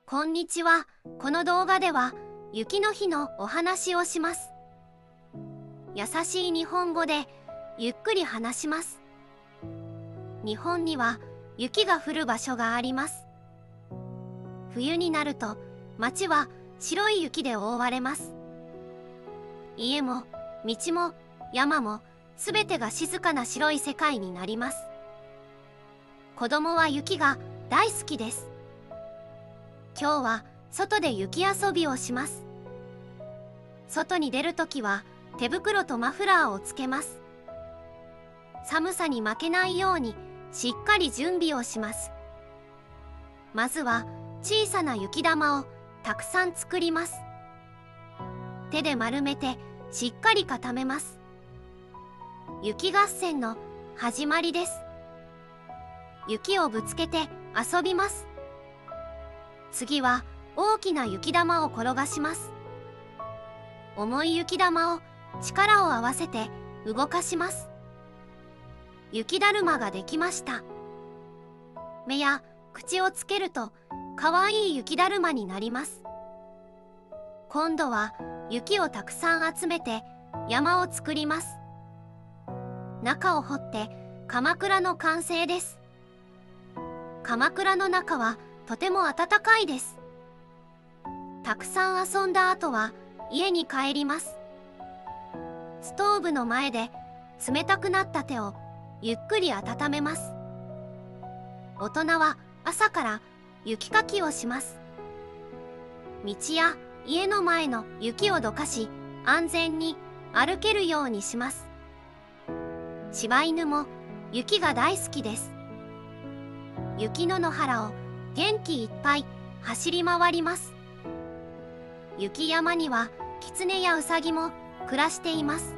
こんにちは。この動画では雪の日のお話をします。優しい日本語でゆっくり話します。日本には雪が降る場所があります。冬になると街は白い雪で覆われます。家も道も山もすべてが静かな白い世界になります。子供は雪が大好きです。今日は外で雪遊びをします。外に出るときは手袋とマフラーをつけます。寒さに負けないようにしっかり準備をします。まずは小さな雪玉をたくさん作ります。手で丸めてしっかり固めます。雪合戦の始まりです。雪をぶつけて遊びます。次は大きな雪玉を転がします。重い雪玉を力を合わせて動かします。雪だるまができました。目や口をつけるとかわいい雪だるまになります。今度は雪をたくさん集めて山を作ります。中を掘ってかくらの完成です。かくらの中はとても暖かいです。たくさん遊んだ後は家に帰ります。ストーブの前で冷たくなった手をゆっくり温めます。大人は朝から雪かきをします。道や家の前の雪をどかし、安全に歩けるようにします。柴犬も雪が大好きです。雪の野原を元気いっぱい走り回ります。雪山にはキツネやウサギも暮らしています。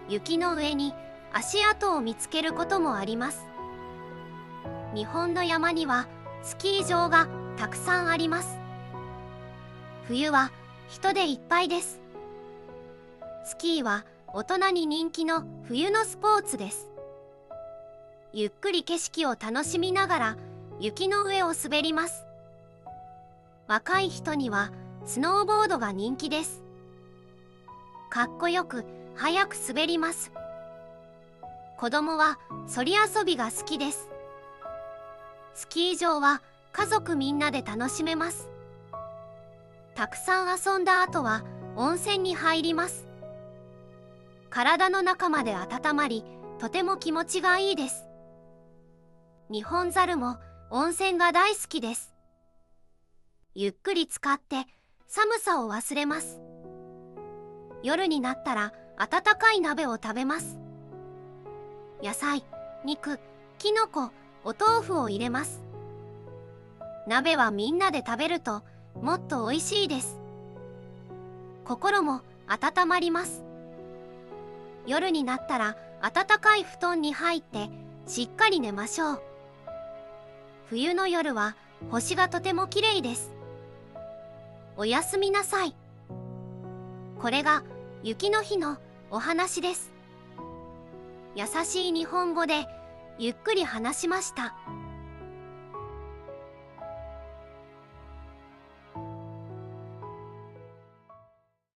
雪の上に足跡を見つけることもあります。日本の山にはスキー場がたくさんあります。冬は人でいっぱいです。スキーは大人に人気の冬のスポーツです。ゆっくり景色を楽しみながら雪の上を滑ります。若い人にはスノーボードが人気です。かっこよく速く滑ります。子供はそり遊びが好きです。スキー場は家族みんなで楽しめます。たくさん遊んだ後は温泉に入ります。体の中まで温まり、とても気持ちがいいです。ニホンザルも温泉が大好きです。ゆっくり浸かって寒さを忘れます。夜になったら温かい鍋を食べます。野菜、肉、きのこ、お豆腐を入れます。鍋はみんなで食べるともっと美味しいです。心も温まります。夜になったら暖かい布団に入ってしっかり寝ましょう。冬の夜は星がとても綺麗です。おやすみなさい。これが雪の日のお話です。優しい日本語でゆっくり話しました。